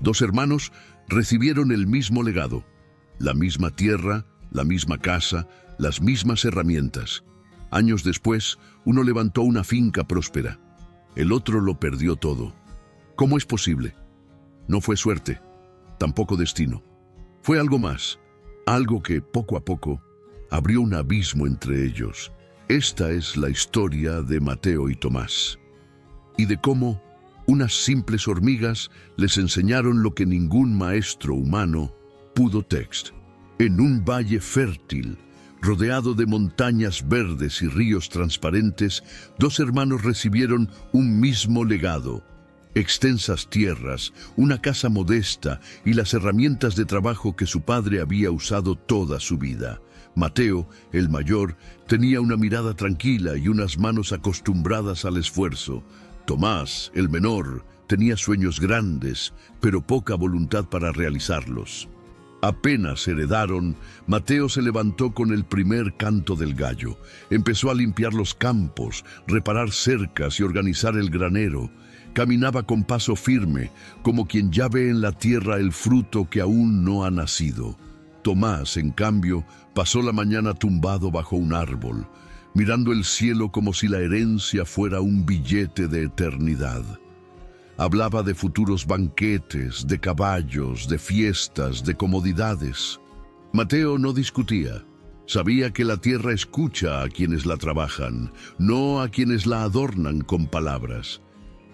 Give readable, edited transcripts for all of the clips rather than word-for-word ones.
Dos hermanos recibieron el mismo legado, la misma tierra, la misma casa, las mismas herramientas. Años después, uno levantó una finca próspera. El otro lo perdió todo. ¿Cómo es posible? No fue suerte, tampoco destino. Fue algo más, algo que poco a poco abrió un abismo entre ellos. Esta es la historia de Mateo y Tomás, y de cómo unas simples hormigas les enseñaron lo que ningún maestro humano pudo text. En un valle fértil, rodeado de montañas verdes y ríos transparentes, dos hermanos recibieron un mismo legado: extensas tierras, una casa modesta y las herramientas de trabajo que su padre había usado toda su vida. Mateo, el mayor, tenía una mirada tranquila y unas manos acostumbradas al esfuerzo. Tomás, el menor, tenía sueños grandes, pero poca voluntad para realizarlos. Apenas heredaron, Mateo se levantó con el primer canto del gallo. Empezó a limpiar los campos, reparar cercas y organizar el granero. Caminaba con paso firme, como quien ya ve en la tierra el fruto que aún no ha nacido. Tomás, en cambio, pasó la mañana tumbado bajo un árbol, mirando el cielo como si la herencia fuera un billete de eternidad. Hablaba de futuros banquetes, de caballos, de fiestas, de comodidades. Mateo no discutía. Sabía que la tierra escucha a quienes la trabajan, no a quienes la adornan con palabras.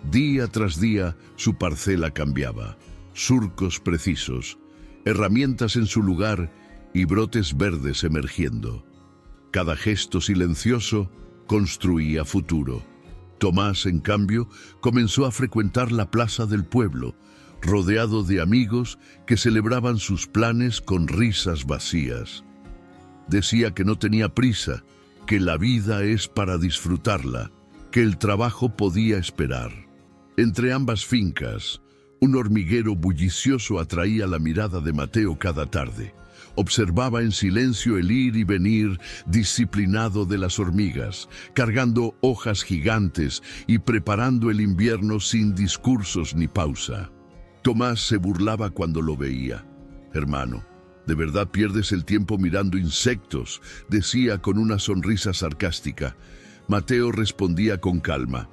Día tras día su parcela cambiaba, surcos precisos, herramientas en su lugar y brotes verdes emergiendo. Cada gesto silencioso construía futuro. Tomás, en cambio, comenzó a frecuentar la plaza del pueblo, rodeado de amigos que celebraban sus planes con risas vacías. Decía que no tenía prisa, que la vida es para disfrutarla, que el trabajo podía esperar. Entre ambas fincas, un hormiguero bullicioso atraía la mirada de Mateo cada tarde. Observaba en silencio el ir y venir disciplinado de las hormigas, cargando hojas gigantes y preparando el invierno sin discursos ni pausa. Tomás se burlaba cuando lo veía. «Hermano, ¿de verdad pierdes el tiempo mirando insectos?», decía con una sonrisa sarcástica. Mateo respondía con calma: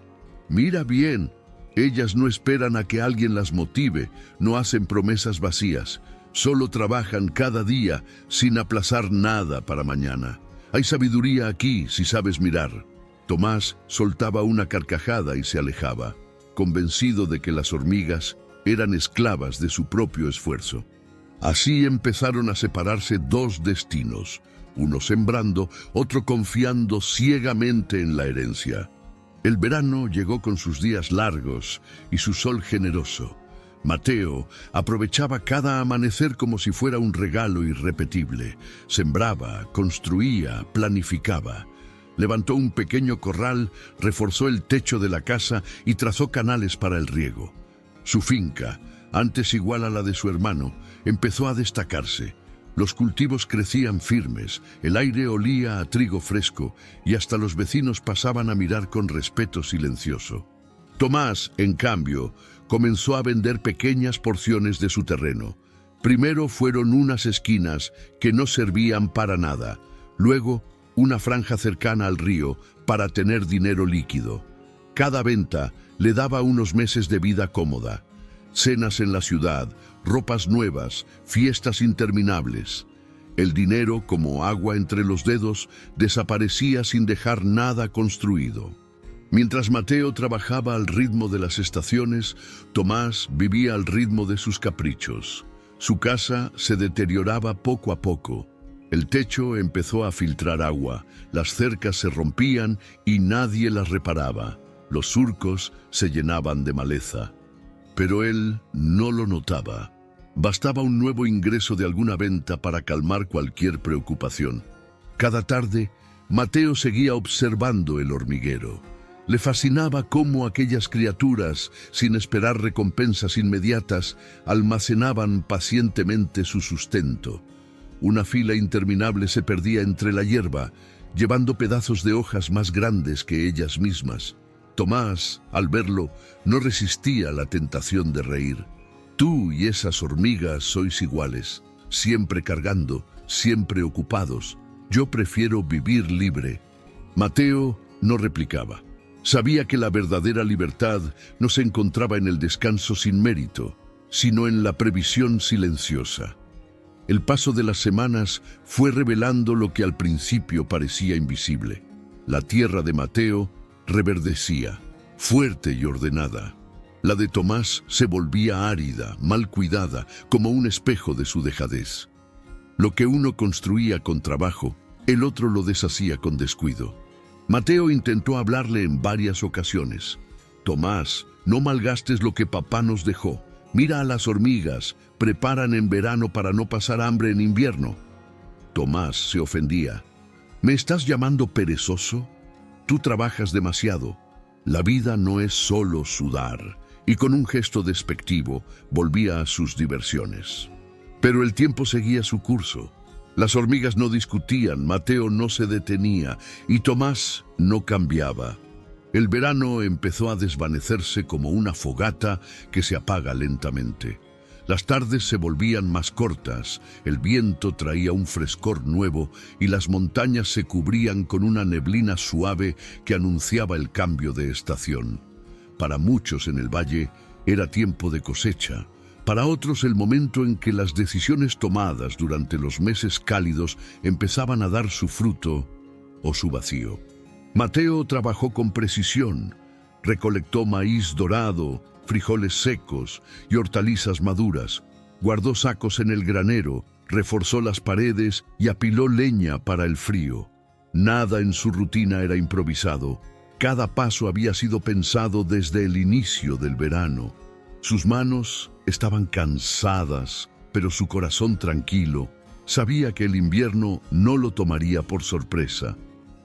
«Mira bien, ellas no esperan a que alguien las motive, no hacen promesas vacías. Solo trabajan cada día sin aplazar nada para mañana. Hay sabiduría aquí si sabes mirar». Tomás soltaba una carcajada y se alejaba, convencido de que las hormigas eran esclavas de su propio esfuerzo. Así empezaron a separarse dos destinos, uno sembrando, otro confiando ciegamente en la herencia. El verano llegó con sus días largos y su sol generoso. Mateo aprovechaba cada amanecer como si fuera un regalo irrepetible. Sembraba, construía, planificaba. Levantó un pequeño corral, reforzó el techo de la casa y trazó canales para el riego. Su finca, antes igual a la de su hermano, empezó a destacarse. Los cultivos crecían firmes, el aire olía a trigo fresco y hasta los vecinos pasaban a mirar con respeto silencioso. Tomás, en cambio, comenzó a vender pequeñas porciones de su terreno. Primero fueron unas esquinas que no servían para nada, luego una franja cercana al río para tener dinero líquido. Cada venta le daba unos meses de vida cómoda. Cenas en la ciudad, ropas nuevas, fiestas interminables. El dinero, como agua entre los dedos, desaparecía sin dejar nada construido. Mientras Mateo trabajaba al ritmo de las estaciones, Tomás vivía al ritmo de sus caprichos. Su casa se deterioraba poco a poco. El techo empezó a filtrar agua, las cercas se rompían y nadie las reparaba. Los surcos se llenaban de maleza. Pero él no lo notaba. Bastaba un nuevo ingreso de alguna venta para calmar cualquier preocupación. Cada tarde, Mateo seguía observando el hormiguero. Le fascinaba cómo aquellas criaturas, sin esperar recompensas inmediatas, almacenaban pacientemente su sustento. Una fila interminable se perdía entre la hierba, llevando pedazos de hojas más grandes que ellas mismas. Tomás, al verlo, no resistía la tentación de reír. Tú y esas hormigas sois iguales, siempre cargando, siempre ocupados. Yo prefiero vivir libre. Mateo no replicaba. Sabía que la verdadera libertad no se encontraba en el descanso sin mérito, sino en la previsión silenciosa. El paso de las semanas fue revelando lo que al principio parecía invisible. La tierra de Mateo reverdecía, fuerte y ordenada. La de Tomás se volvía árida, mal cuidada, como un espejo de su dejadez. Lo que uno construía con trabajo, el otro lo deshacía con descuido. Mateo intentó hablarle en varias ocasiones. Tomás, no malgastes lo que papá nos dejó. Mira a las hormigas, preparan en verano para no pasar hambre en invierno. Tomás se ofendía. ¿Me estás llamando perezoso? Tú trabajas demasiado. La vida no es solo sudar. Y con un gesto despectivo volvía a sus diversiones. Pero el tiempo seguía su curso. Las hormigas no discutían, Mateo no se detenía y Tomás no cambiaba. El verano empezó a desvanecerse como una fogata que se apaga lentamente. Las tardes se volvían más cortas, el viento traía un frescor nuevo y las montañas se cubrían con una neblina suave que anunciaba el cambio de estación. Para muchos en el valle era tiempo de cosecha, para otros el momento en que las decisiones tomadas durante los meses cálidos empezaban a dar su fruto o su vacío. Mateo trabajó con precisión, recolectó maíz dorado, frijoles secos y hortalizas maduras, guardó sacos en el granero, reforzó las paredes y apiló leña para el frío. Nada en su rutina era improvisado. Cada paso había sido pensado desde el inicio del verano. Sus manos estaban cansadas, pero su corazón tranquilo. Sabía que el invierno no lo tomaría por sorpresa.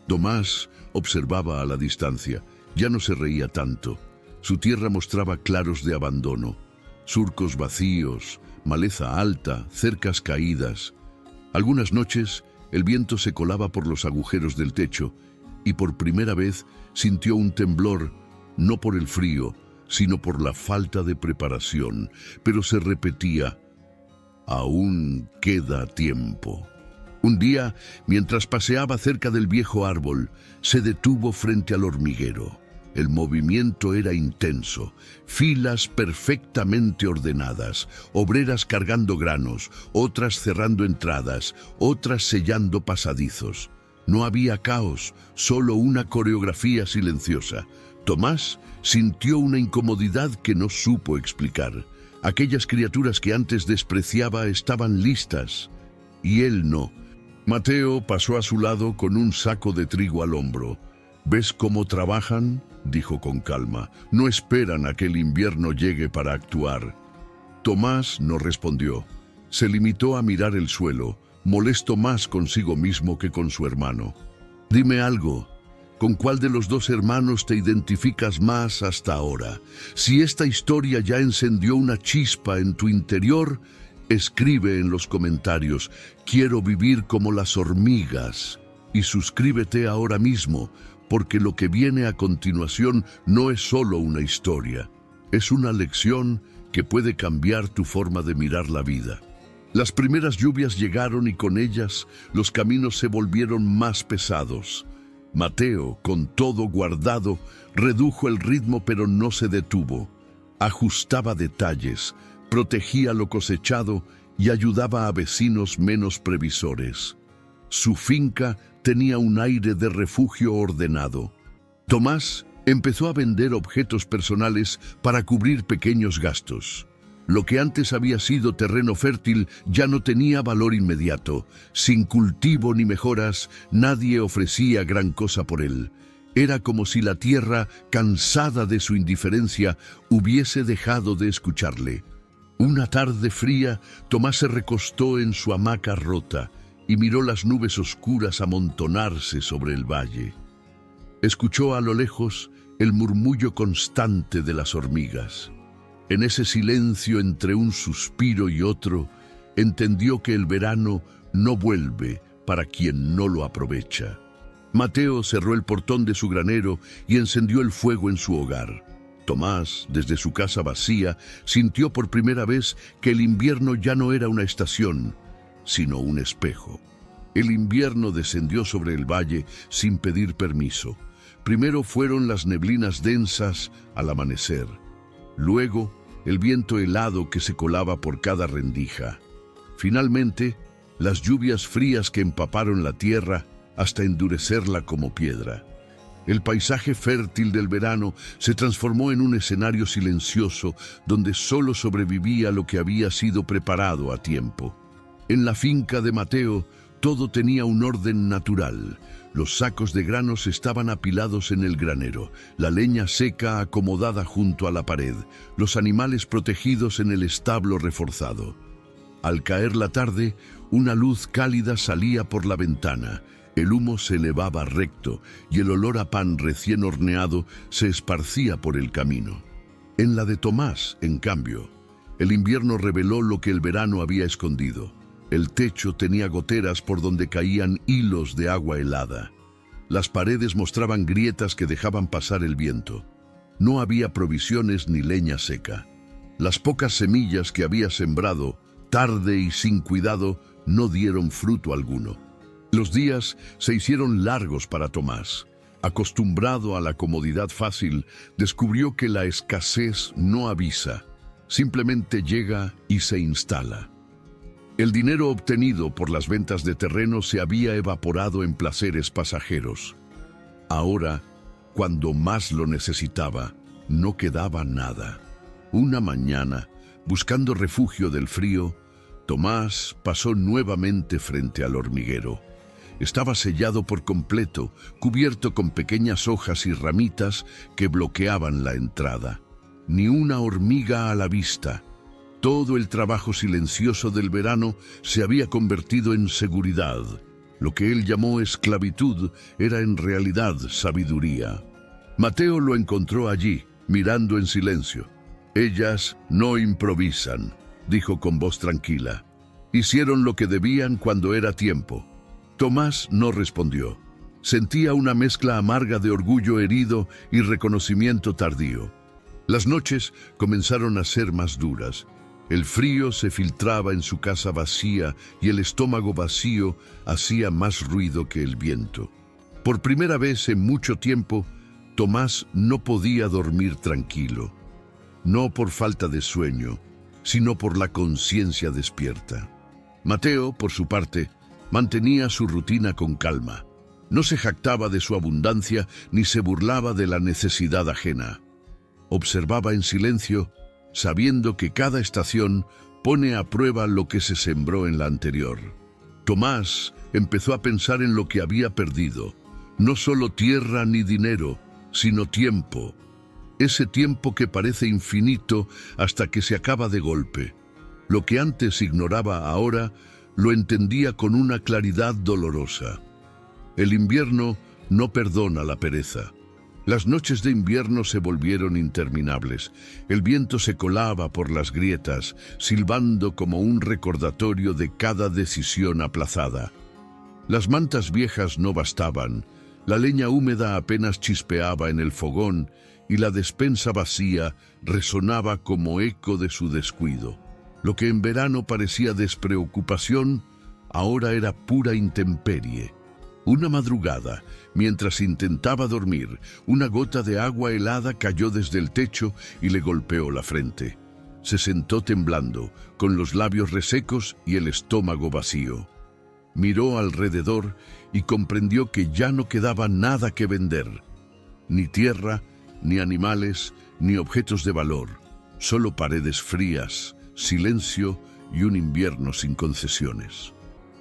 Tomás observaba a la distancia. Ya no se reía tanto. Su tierra mostraba claros de abandono. Surcos vacíos, maleza alta, cercas caídas. Algunas noches el viento se colaba por los agujeros del techo y por primera vez sintió un temblor, no por el frío, sino por la falta de preparación, pero se repetía: aún queda tiempo. Un día, mientras paseaba cerca del viejo árbol, se detuvo frente al hormiguero. El movimiento era intenso, filas perfectamente ordenadas, obreras cargando granos, otras cerrando entradas, otras sellando pasadizos. No había caos, solo una coreografía silenciosa. Tomás sintió una incomodidad que no supo explicar. Aquellas criaturas que antes despreciaba estaban listas, y él no. Mateo pasó a su lado con un saco de trigo al hombro. ¿Ves cómo trabajan?, dijo con calma. No esperan a que el invierno llegue para actuar. Tomás no respondió. Se limitó a mirar el suelo, molesto más consigo mismo que con su hermano. Dime algo. ¿Con cuál de los dos hermanos te identificas más hasta ahora? Si esta historia ya encendió una chispa en tu interior, escribe en los comentarios: quiero vivir como las hormigas. Y suscríbete ahora mismo, porque lo que viene a continuación no es solo una historia, es una lección que puede cambiar tu forma de mirar la vida. Las primeras lluvias llegaron y con ellas los caminos se volvieron más pesados. Mateo, con todo guardado, redujo el ritmo pero no se detuvo. Ajustaba detalles, protegía lo cosechado y ayudaba a vecinos menos previsores. Su finca tenía un aire de refugio ordenado. Tomás empezó a vender objetos personales para cubrir pequeños gastos. Lo que antes había sido terreno fértil ya no tenía valor inmediato. Sin cultivo ni mejoras, nadie ofrecía gran cosa por él. Era como si la tierra, cansada de su indiferencia, hubiese dejado de escucharle. Una tarde fría, Tomás se recostó en su hamaca rota y miró las nubes oscuras amontonarse sobre el valle. Escuchó a lo lejos el murmullo constante de las hormigas. En ese silencio entre un suspiro y otro, entendió que el verano no vuelve para quien no lo aprovecha. Mateo cerró el portón de su granero y encendió el fuego en su hogar. Tomás, desde su casa vacía, sintió por primera vez que el invierno ya no era una estación, sino un espejo. El invierno descendió sobre el valle sin pedir permiso. Primero fueron las neblinas densas al amanecer. Luego, el viento helado que se colaba por cada rendija. Finalmente, las lluvias frías que empaparon la tierra hasta endurecerla como piedra. El paisaje fértil del verano se transformó en un escenario silencioso donde solo sobrevivía lo que había sido preparado a tiempo. En la finca de Mateo, todo tenía un orden natural. Los sacos de granos estaban apilados en el granero, la leña seca acomodada junto a la pared, los animales protegidos en el establo reforzado. Al caer la tarde, una luz cálida salía por la ventana. El humo se elevaba recto y el olor a pan recién horneado se esparcía por el camino. En la de Tomás, en cambio, el invierno reveló lo que el verano había escondido. El techo tenía goteras por donde caían hilos de agua helada. Las paredes mostraban grietas que dejaban pasar el viento. No había provisiones ni leña seca. Las pocas semillas que había sembrado, tarde y sin cuidado, no dieron fruto alguno. Los días se hicieron largos para Tomás. Acostumbrado a la comodidad fácil, descubrió que la escasez no avisa, simplemente llega y se instala. El dinero obtenido por las ventas de terreno se había evaporado en placeres pasajeros. Ahora, cuando más lo necesitaba, no quedaba nada. Una mañana, buscando refugio del frío, Tomás pasó nuevamente frente al hormiguero. Estaba sellado por completo, cubierto con pequeñas hojas y ramitas que bloqueaban la entrada. Ni una hormiga a la vista. Todo el trabajo silencioso del verano se había convertido en seguridad. Lo que él llamó esclavitud era en realidad sabiduría. Mateo lo encontró allí, mirando en silencio. «Ellas no improvisan», dijo con voz tranquila. «Hicieron lo que debían cuando era tiempo». Tomás no respondió. Sentía una mezcla amarga de orgullo herido y reconocimiento tardío. Las noches comenzaron a ser más duras. El frío se filtraba en su casa vacía y el estómago vacío hacía más ruido que el viento. Por primera vez en mucho tiempo, Tomás no podía dormir tranquilo. No por falta de sueño, sino por la conciencia despierta. Mateo, por su parte, mantenía su rutina con calma. No se jactaba de su abundancia ni se burlaba de la necesidad ajena. Observaba en silencio, sabiendo que cada estación pone a prueba lo que se sembró en la anterior. Tomás empezó a pensar en lo que había perdido. No solo tierra ni dinero, sino tiempo. Ese tiempo que parece infinito hasta que se acaba de golpe. Lo que antes ignoraba ahora lo entendía con una claridad dolorosa. El invierno no perdona la pereza. Las noches de invierno se volvieron interminables. El viento se colaba por las grietas, silbando como un recordatorio de cada decisión aplazada. Las mantas viejas no bastaban, la leña húmeda apenas chispeaba en el fogón y la despensa vacía resonaba como eco de su descuido. Lo que en verano parecía despreocupación, ahora era pura intemperie. Una madrugada, mientras intentaba dormir, una gota de agua helada cayó desde el techo y le golpeó la frente. Se sentó temblando, con los labios resecos y el estómago vacío. Miró alrededor y comprendió que ya no quedaba nada que vender. Ni tierra, ni animales, ni objetos de valor. Solo paredes frías, silencio y un invierno sin concesiones.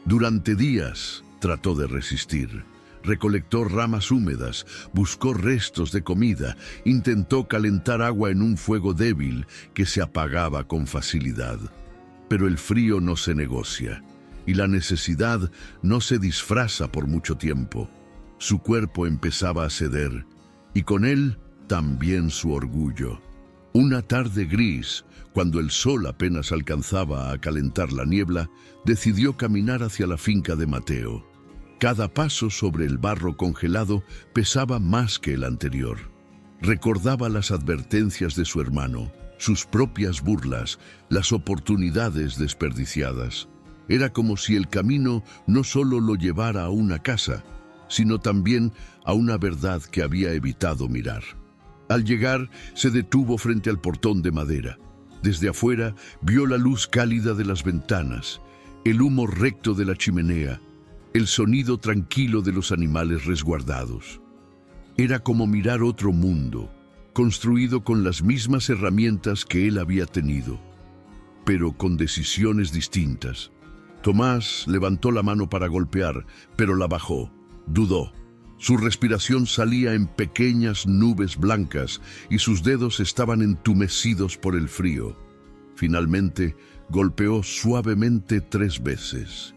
Durante días trató de resistir. Recolectó ramas húmedas, buscó restos de comida, intentó calentar agua en un fuego débil que se apagaba con facilidad. Pero el frío no se negocia y la necesidad no se disfraza por mucho tiempo. Su cuerpo empezaba a ceder y con él también su orgullo. Una tarde gris, cuando el sol apenas alcanzaba a calentar la niebla, decidió caminar hacia la finca de Mateo. Cada paso sobre el barro congelado pesaba más que el anterior. Recordaba las advertencias de su hermano, sus propias burlas, las oportunidades desperdiciadas. Era como si el camino no solo lo llevara a una casa, sino también a una verdad que había evitado mirar. Al llegar, se detuvo frente al portón de madera. Desde afuera vio la luz cálida de las ventanas, el humo recto de la chimenea, el sonido tranquilo de los animales resguardados. Era como mirar otro mundo, construido con las mismas herramientas que él había tenido, pero con decisiones distintas. Tomás levantó la mano para golpear, pero la bajó. Dudó. Su respiración salía en pequeñas nubes blancas y sus dedos estaban entumecidos por el frío. Finalmente, golpeó suavemente 3 veces.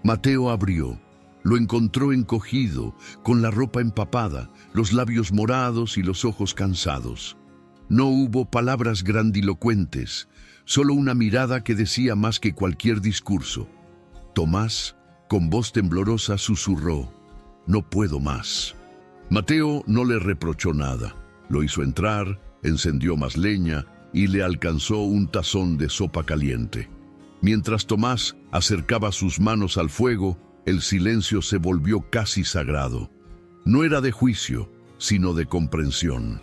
Mateo abrió. Lo encontró encogido, con la ropa empapada, los labios morados y los ojos cansados. No hubo palabras grandilocuentes, solo una mirada que decía más que cualquier discurso. Tomás, con voz temblorosa, susurró: «No puedo más». Mateo no le reprochó nada. Lo hizo entrar, encendió más leña y le alcanzó un tazón de sopa caliente. Mientras Tomás acercaba sus manos al fuego, el silencio se volvió casi sagrado. No era de juicio, sino de comprensión.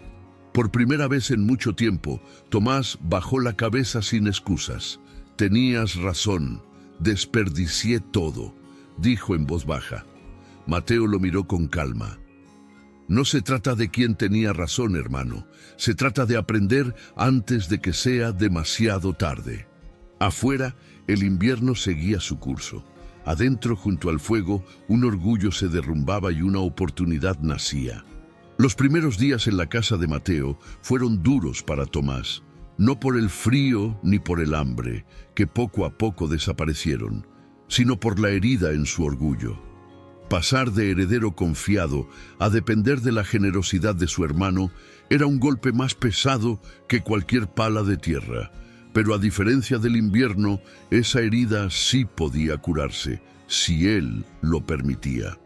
Por primera vez en mucho tiempo, Tomás bajó la cabeza sin excusas. «Tenías razón, desperdicié todo», dijo en voz baja. Mateo lo miró con calma. «No se trata de quién tenía razón, hermano. Se trata de aprender antes de que sea demasiado tarde». Afuera, el invierno seguía su curso. Adentro, junto al fuego, un orgullo se derrumbaba y una oportunidad nacía. Los primeros días en la casa de Mateo fueron duros para Tomás, no por el frío ni por el hambre, que poco a poco desaparecieron, sino por la herida en su orgullo. Pasar de heredero confiado a depender de la generosidad de su hermano era un golpe más pesado que cualquier pala de tierra. Pero a diferencia del invierno, esa herida sí podía curarse, si él lo permitía.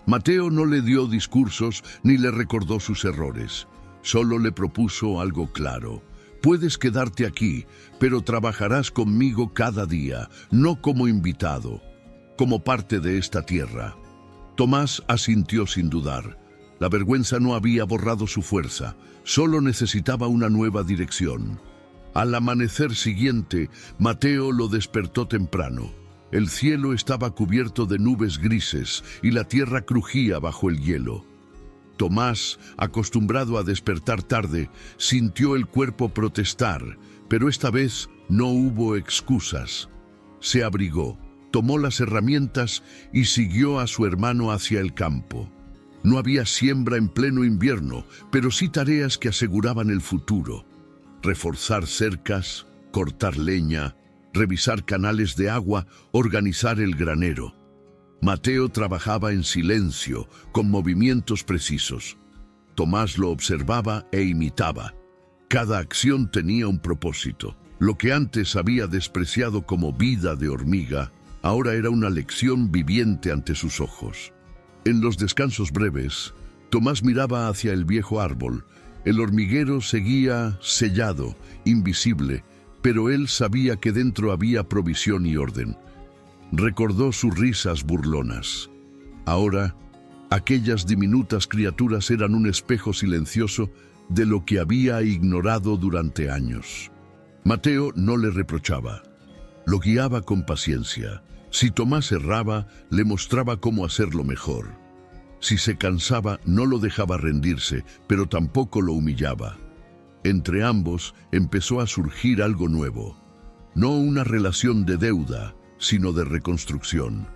Mateo no le dio discursos ni le recordó sus errores. Solo le propuso algo claro: «Puedes quedarte aquí, pero trabajarás conmigo cada día, no como invitado, como parte de esta tierra». Tomás asintió sin dudar. La vergüenza no había borrado su fuerza, solo necesitaba una nueva dirección. Al amanecer siguiente, Mateo lo despertó temprano. El cielo estaba cubierto de nubes grises y la tierra crujía bajo el hielo. Tomás, acostumbrado a despertar tarde, sintió el cuerpo protestar, pero esta vez no hubo excusas. Se abrigó, tomó las herramientas y siguió a su hermano hacia el campo. No había siembra en pleno invierno, pero sí tareas que aseguraban el futuro. Reforzar cercas, cortar leña, revisar canales de agua, organizar el granero. Mateo trabajaba en silencio, con movimientos precisos. Tomás lo observaba e imitaba. Cada acción tenía un propósito. Lo que antes había despreciado como vida de hormiga, ahora era una lección viviente ante sus ojos. En los descansos breves, Tomás miraba hacia el viejo árbol. El hormiguero seguía sellado, invisible, pero él sabía que dentro había provisión y orden. Recordó sus risas burlonas. Ahora, aquellas diminutas criaturas eran un espejo silencioso de lo que había ignorado durante años. Mateo no le reprochaba. Lo guiaba con paciencia. Si Tomás erraba, le mostraba cómo hacerlo mejor. Si se cansaba, no lo dejaba rendirse, pero tampoco lo humillaba. Entre ambos empezó a surgir algo nuevo. No una relación de deuda, sino de reconstrucción.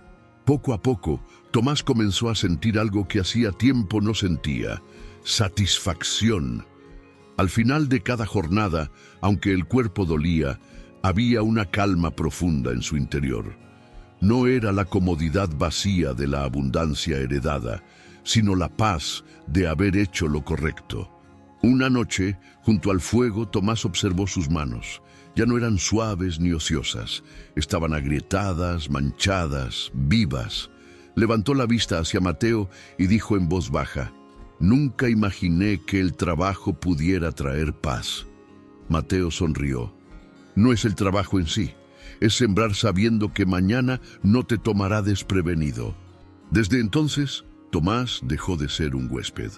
Poco a poco, Tomás comenzó a sentir algo que hacía tiempo no sentía: satisfacción. Al final de cada jornada, aunque el cuerpo dolía, había una calma profunda en su interior. No era la comodidad vacía de la abundancia heredada, sino la paz de haber hecho lo correcto. Una noche, junto al fuego, Tomás observó sus manos. Ya no eran suaves ni ociosas, estaban agrietadas, manchadas, vivas. Levantó la vista hacia Mateo y dijo en voz baja: Nunca imaginé que el trabajo pudiera traer paz. Mateo sonrió. No es el trabajo en sí, es sembrar sabiendo que mañana no te tomará desprevenido. Desde entonces, Tomás dejó de ser un huésped.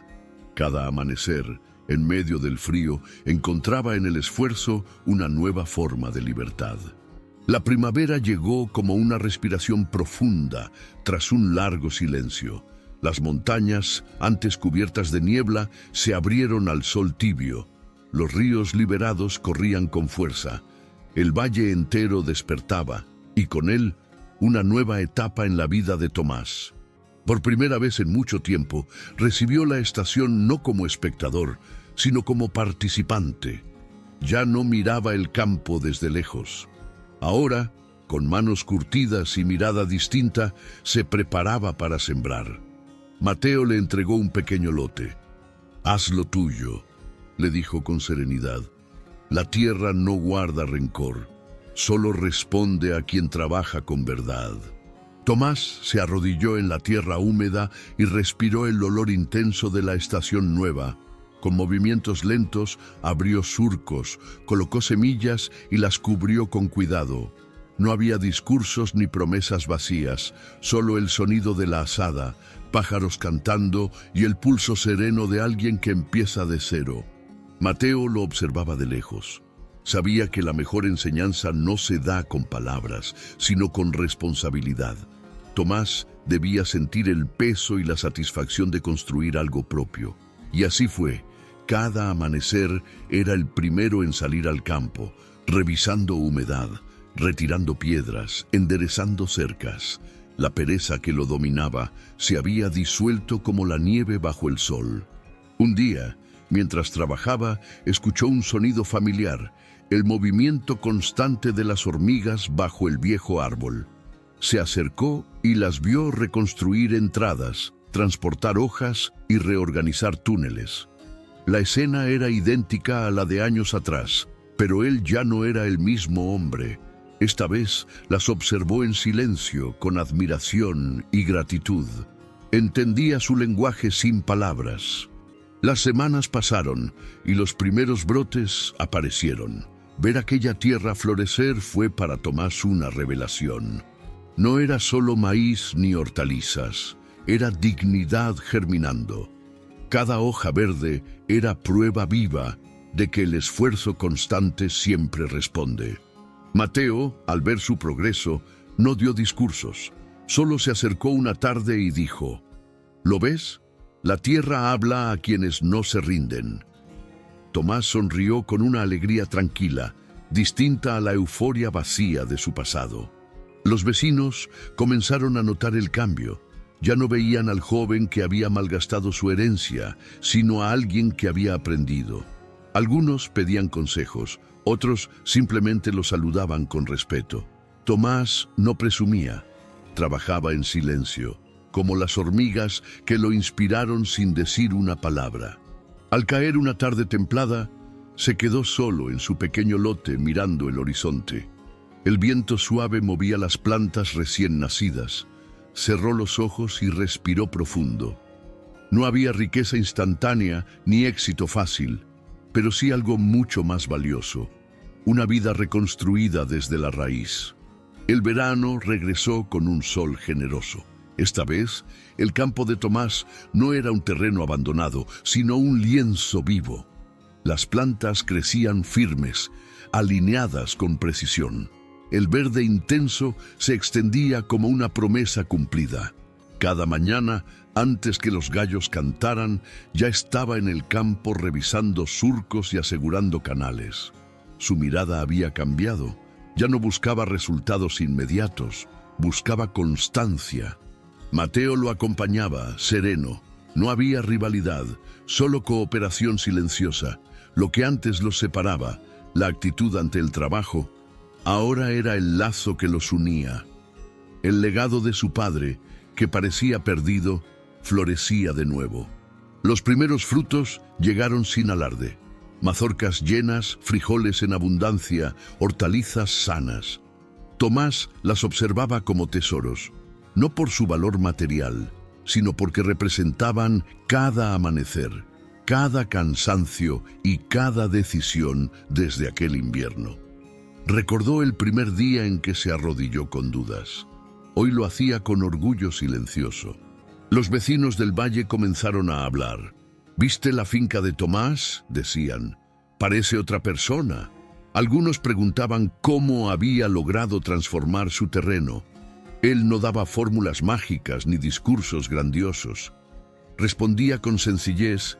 Cada amanecer, en medio del frío, encontraba en el esfuerzo una nueva forma de libertad. La primavera llegó como una respiración profunda tras un largo silencio. Las montañas, antes cubiertas de niebla, se abrieron al sol tibio. Los ríos liberados corrían con fuerza. El valle entero despertaba, y con él, una nueva etapa en la vida de Tomás. Por primera vez en mucho tiempo, recibió la estación no como espectador, sino como participante. Ya no miraba el campo desde lejos. Ahora, con manos curtidas y mirada distinta, se preparaba para sembrar. Mateo le entregó un pequeño lote. «Haz lo tuyo», le dijo con serenidad. «La tierra no guarda rencor, solo responde a quien trabaja con verdad». Tomás se arrodilló en la tierra húmeda y respiró el olor intenso de la estación nueva. Con movimientos lentos, abrió surcos, colocó semillas y las cubrió con cuidado. No había discursos ni promesas vacías, solo el sonido de la azada, pájaros cantando y el pulso sereno de alguien que empieza de cero. Mateo lo observaba de lejos. Sabía que la mejor enseñanza no se da con palabras, sino con responsabilidad. Tomás debía sentir el peso y la satisfacción de construir algo propio. Y así fue. Cada amanecer era el primero en salir al campo, revisando humedad, retirando piedras, enderezando cercas. La pereza que lo dominaba se había disuelto como la nieve bajo el sol. Un día, mientras trabajaba, escuchó un sonido familiar, el movimiento constante de las hormigas bajo el viejo árbol. Se acercó y las vio reconstruir entradas, transportar hojas y reorganizar túneles. La escena era idéntica a la de años atrás, pero él ya no era el mismo hombre. Esta vez las observó en silencio, con admiración y gratitud. Entendía su lenguaje sin palabras. Las semanas pasaron y los primeros brotes aparecieron. Ver aquella tierra florecer fue para Tomás una revelación. No era solo maíz ni hortalizas, era dignidad germinando. Cada hoja verde era prueba viva de que el esfuerzo constante siempre responde. Mateo, al ver su progreso, no dio discursos. Solo se acercó una tarde y dijo: «¿Lo ves? La tierra habla a quienes no se rinden». Tomás sonrió con una alegría tranquila, distinta a la euforia vacía de su pasado. Los vecinos comenzaron a notar el cambio. Ya no veían al joven que había malgastado su herencia, sino a alguien que había aprendido. Algunos pedían consejos, otros simplemente lo saludaban con respeto. Tomás no presumía, trabajaba en silencio, como las hormigas que lo inspiraron sin decir una palabra. Al caer una tarde templada, se quedó solo en su pequeño lote mirando el horizonte. El viento suave movía las plantas recién nacidas. Cerró los ojos y respiró profundo. No había riqueza instantánea ni éxito fácil, pero sí algo mucho más valioso: una vida reconstruida desde la raíz. El verano regresó con un sol generoso. Esta vez, el campo de Tomás no era un terreno abandonado, sino un lienzo vivo. Las plantas crecían firmes, alineadas con precisión. El verde intenso se extendía como una promesa cumplida. Cada mañana, antes que los gallos cantaran, ya estaba en el campo revisando surcos y asegurando canales. Su mirada había cambiado. Ya no buscaba resultados inmediatos, buscaba constancia. Mateo lo acompañaba, sereno. No había rivalidad, solo cooperación silenciosa. Lo que antes los separaba, la actitud ante el trabajo, ahora era el lazo que los unía. El legado de su padre, que parecía perdido, florecía de nuevo. Los primeros frutos llegaron sin alarde. Mazorcas llenas, frijoles en abundancia, hortalizas sanas. Tomás las observaba como tesoros, no por su valor material, sino porque representaban cada amanecer, cada cansancio y cada decisión desde aquel invierno. Recordó el primer día en que se arrodilló con dudas. Hoy lo hacía con orgullo silencioso. Los vecinos del valle comenzaron a hablar. «¿Viste la finca de Tomás?», decían. «Parece otra persona». Algunos preguntaban cómo había logrado transformar su terreno. Él no daba fórmulas mágicas ni discursos grandiosos. Respondía con sencillez: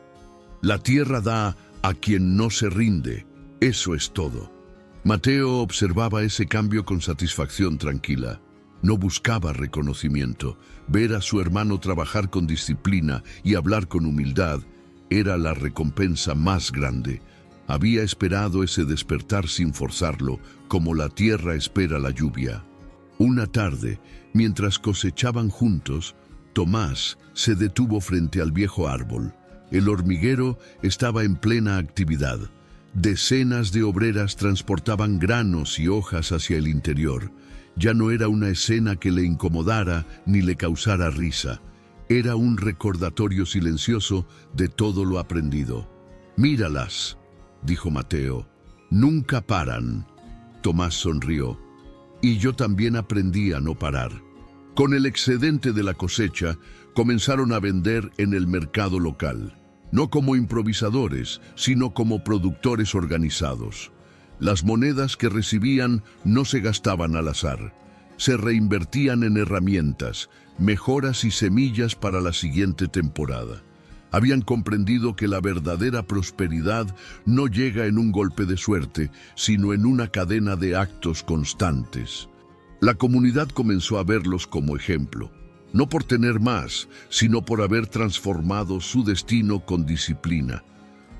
«La tierra da a quien no se rinde, eso es todo». Mateo observaba ese cambio con satisfacción tranquila. No buscaba reconocimiento. Ver a su hermano trabajar con disciplina y hablar con humildad era la recompensa más grande. Había esperado ese despertar sin forzarlo, como la tierra espera la lluvia. Una tarde, mientras cosechaban juntos, Tomás se detuvo frente al viejo árbol. El hormiguero estaba en plena actividad. Decenas de obreras transportaban granos y hojas hacia el interior. Ya no era una escena que le incomodara ni le causara risa. Era un recordatorio silencioso de todo lo aprendido. «Míralas», dijo Mateo. «Nunca paran». Tomás sonrió. «Y yo también aprendí a no parar». Con el excedente de la cosecha, comenzaron a vender en el mercado local. No como improvisadores, sino como productores organizados. Las monedas que recibían no se gastaban al azar. Se reinvertían en herramientas, mejoras y semillas para la siguiente temporada. Habían comprendido que la verdadera prosperidad no llega en un golpe de suerte, sino en una cadena de actos constantes. La comunidad comenzó a verlos como ejemplo, no por tener más, sino por haber transformado su destino con disciplina.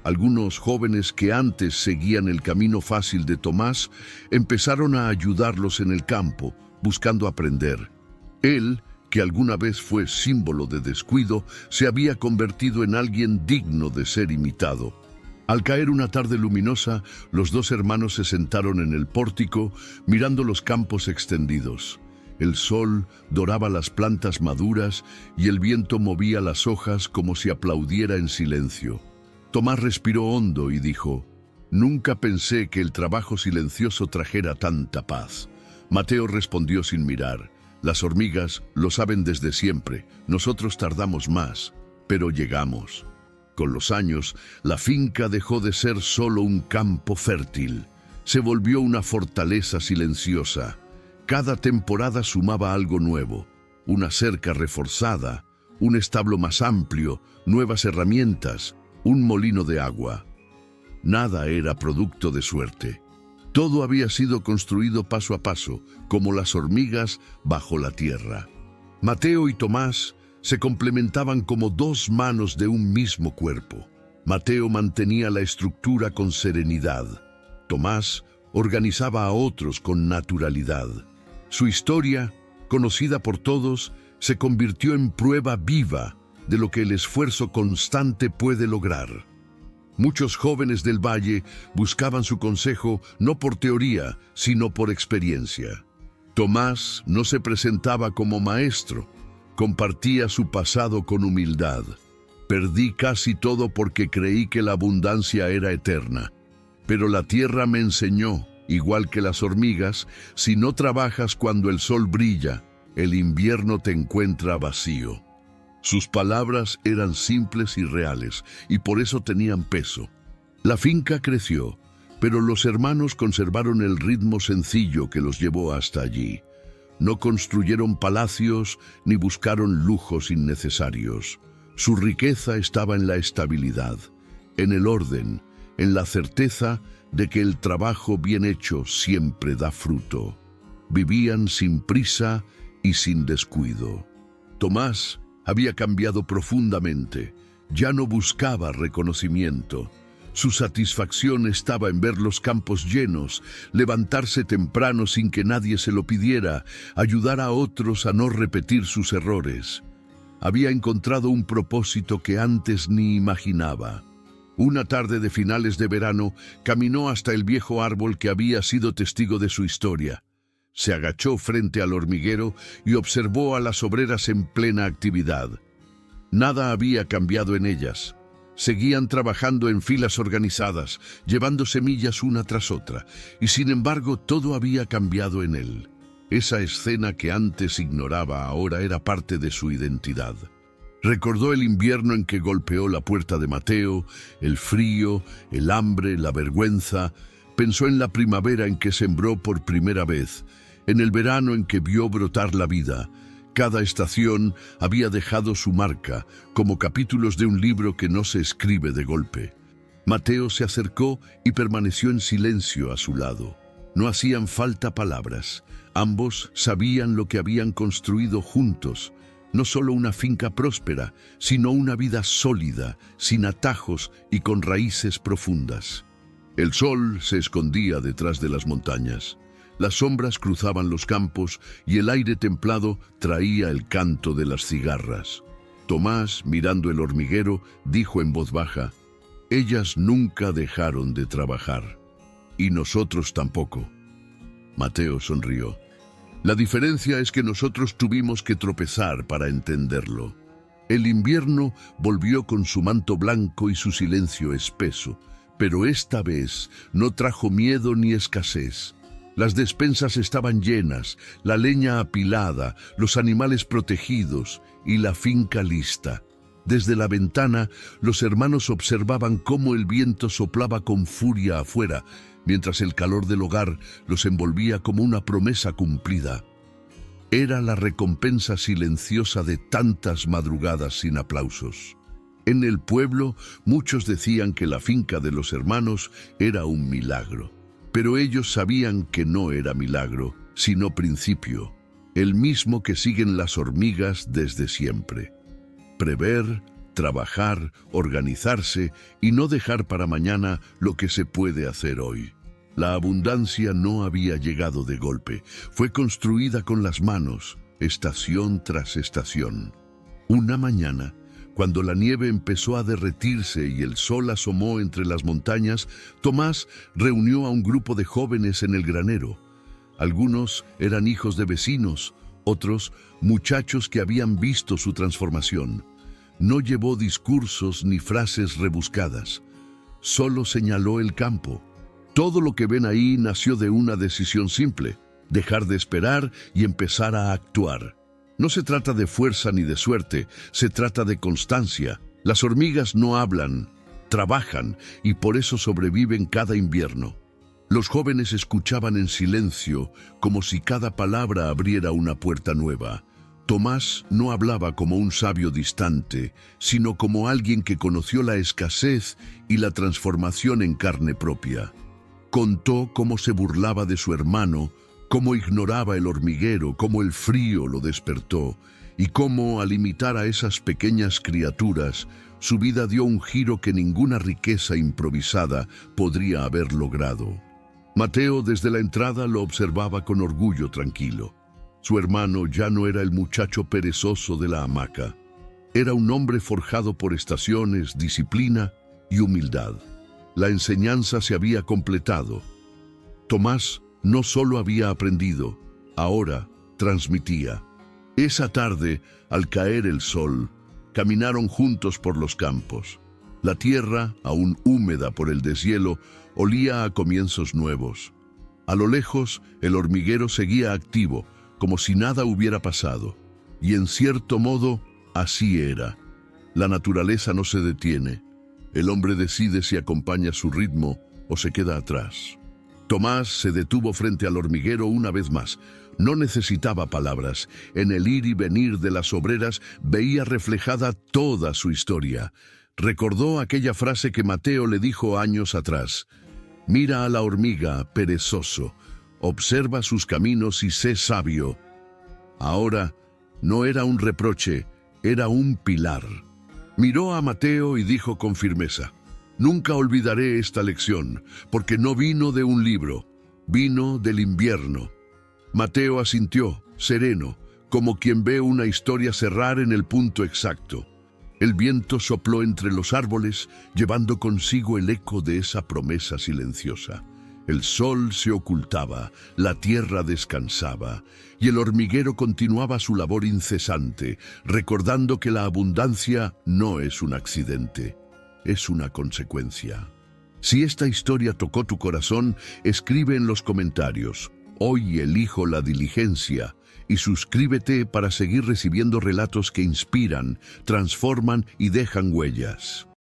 Algunos jóvenes que antes seguían el camino fácil de Tomás empezaron a ayudarlos en el campo, buscando aprender. Él, que alguna vez fue símbolo de descuido, se había convertido en alguien digno de ser imitado. Al caer una tarde luminosa, los dos hermanos se sentaron en el pórtico, mirando los campos extendidos. El sol doraba las plantas maduras y el viento movía las hojas como si aplaudiera en silencio. Tomás respiró hondo y dijo: «Nunca pensé que el trabajo silencioso trajera tanta paz». Mateo respondió sin mirar: «Las hormigas lo saben desde siempre, nosotros tardamos más, pero llegamos». Con los años, la finca dejó de ser solo un campo fértil. Se volvió una fortaleza silenciosa. Cada temporada sumaba algo nuevo: una cerca reforzada, un establo más amplio, nuevas herramientas, un molino de agua. Nada era producto de suerte. Todo había sido construido paso a paso, como las hormigas bajo la tierra. Mateo y Tomás se complementaban como dos manos de un mismo cuerpo. Mateo mantenía la estructura con serenidad. Tomás organizaba a otros con naturalidad. Su historia, conocida por todos, se convirtió en prueba viva de lo que el esfuerzo constante puede lograr. Muchos jóvenes del valle buscaban su consejo no por teoría, sino por experiencia. Tomás no se presentaba como maestro, compartía su pasado con humildad. «Perdí casi todo porque creí que la abundancia era eterna. Pero la tierra me enseñó, igual que las hormigas, si no trabajas cuando el sol brilla, el invierno te encuentra vacío». Sus palabras eran simples y reales, y por eso tenían peso. La finca creció, pero los hermanos conservaron el ritmo sencillo que los llevó hasta allí. No construyeron palacios ni buscaron lujos innecesarios. Su riqueza estaba en la estabilidad, en el orden, en la certeza de que el trabajo bien hecho siempre da fruto. Vivían sin prisa y sin descuido. Tomás había cambiado profundamente. Ya no buscaba reconocimiento. Su satisfacción estaba en ver los campos llenos, levantarse temprano sin que nadie se lo pidiera, ayudar a otros a no repetir sus errores. Había encontrado un propósito que antes ni imaginaba. Una tarde de finales de verano, caminó hasta el viejo árbol que había sido testigo de su historia. Se agachó frente al hormiguero y observó a las obreras en plena actividad. Nada había cambiado en ellas. Seguían trabajando en filas organizadas, llevando semillas una tras otra, y sin embargo todo había cambiado en él. Esa escena que antes ignoraba ahora era parte de su identidad. Recordó el invierno en que golpeó la puerta de Mateo, el frío, el hambre, la vergüenza. Pensó en la primavera en que sembró por primera vez, en el verano en que vio brotar la vida. Cada estación había dejado su marca, como capítulos de un libro que no se escribe de golpe. Mateo se acercó y permaneció en silencio a su lado. No hacían falta palabras. Ambos sabían lo que habían construido juntos. No solo una finca próspera, sino una vida sólida, sin atajos y con raíces profundas. El sol se escondía detrás de las montañas. Las sombras cruzaban los campos y el aire templado traía el canto de las cigarras. Tomás, mirando el hormiguero, dijo en voz baja: «Ellas nunca dejaron de trabajar. Y nosotros tampoco». Mateo sonrió. «La diferencia es que nosotros tuvimos que tropezar para entenderlo». El invierno volvió con su manto blanco y su silencio espeso, pero esta vez no trajo miedo ni escasez. Las despensas estaban llenas, la leña apilada, los animales protegidos y la finca lista. Desde la ventana, los hermanos observaban cómo el viento soplaba con furia afuera, mientras el calor del hogar los envolvía como una promesa cumplida. Era la recompensa silenciosa de tantas madrugadas sin aplausos. En el pueblo, muchos decían que la finca de los hermanos era un milagro. Pero ellos sabían que no era milagro, sino principio, el mismo que siguen las hormigas desde siempre. Prever, trabajar, organizarse y no dejar para mañana lo que se puede hacer hoy. La abundancia no había llegado de golpe, fue construida con las manos, estación tras estación. Una mañana, cuando la nieve empezó a derretirse y el sol asomó entre las montañas, Tomás reunió a un grupo de jóvenes en el granero. Algunos eran hijos de vecinos, otros muchachos que habían visto su transformación. No llevó discursos ni frases rebuscadas, solo señaló el campo. Todo lo que ven ahí nació de una decisión simple: dejar de esperar y empezar a actuar. No se trata de fuerza ni de suerte, se trata de constancia. Las hormigas no hablan, trabajan y por eso sobreviven cada invierno. Los jóvenes escuchaban en silencio, como si cada palabra abriera una puerta nueva. Tomás no hablaba como un sabio distante, sino como alguien que conoció la escasez y la transformación en carne propia. Contó cómo se burlaba de su hermano, cómo ignoraba el hormiguero, cómo el frío lo despertó, y cómo, al imitar a esas pequeñas criaturas, su vida dio un giro que ninguna riqueza improvisada podría haber logrado. Mateo desde la entrada lo observaba con orgullo tranquilo. Su hermano ya no era el muchacho perezoso de la hamaca. Era un hombre forjado por estaciones, disciplina y humildad. La enseñanza se había completado. Tomás no solo había aprendido, ahora transmitía. Esa tarde, al caer el sol, caminaron juntos por los campos. La tierra, aún húmeda por el deshielo, olía a comienzos nuevos. A lo lejos, el hormiguero seguía activo, como si nada hubiera pasado. Y en cierto modo, así era. La naturaleza no se detiene. El hombre decide si acompaña su ritmo o se queda atrás. Tomás se detuvo frente al hormiguero una vez más. No necesitaba palabras. En el ir y venir de las obreras veía reflejada toda su historia. Recordó aquella frase que Mateo le dijo años atrás: «Mira a la hormiga, perezoso, observa sus caminos y sé sabio». Ahora no era un reproche, era un pilar. Miró a Mateo y dijo con firmeza: «Nunca olvidaré esta lección, porque no vino de un libro, vino del invierno». Mateo asintió, sereno, como quien ve una historia cerrar en el punto exacto. El viento sopló entre los árboles, llevando consigo el eco de esa promesa silenciosa. El sol se ocultaba, la tierra descansaba, y el hormiguero continuaba su labor incesante, recordando que la abundancia no es un accidente, es una consecuencia. Si esta historia tocó tu corazón, escribe en los comentarios: hoy elijo la diligencia, y suscríbete para seguir recibiendo relatos que inspiran, transforman y dejan huellas.